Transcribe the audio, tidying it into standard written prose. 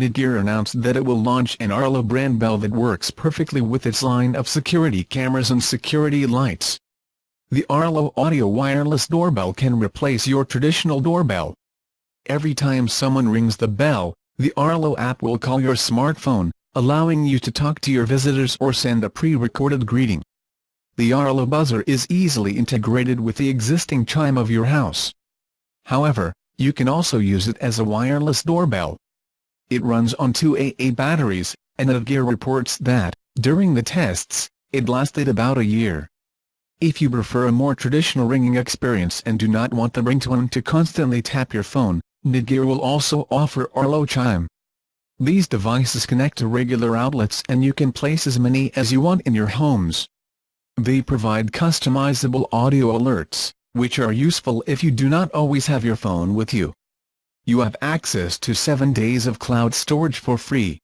Netgear announced that it will launch an Arlo brand bell that works perfectly with its line of security cameras and security lights. The Arlo Audio Wireless Doorbell can replace your traditional doorbell. Every time someone rings the bell, the Arlo app will call your smartphone, allowing you to talk to your visitors or send a pre-recorded greeting. The Arlo buzzer is easily integrated with the existing chime of your house. However, you can also use it as a wireless doorbell. It runs on 2 AA batteries, and Netgear reports that, during the tests, it lasted about a year. If you prefer a more traditional ringing experience and do not want the ringtone to constantly tap your phone, Netgear will also offer Arlo Chime. These devices connect to regular outlets and you can place as many as you want in your homes. They provide customizable audio alerts, which are useful if you do not always have your phone with you. You have access to 7 days of cloud storage for free,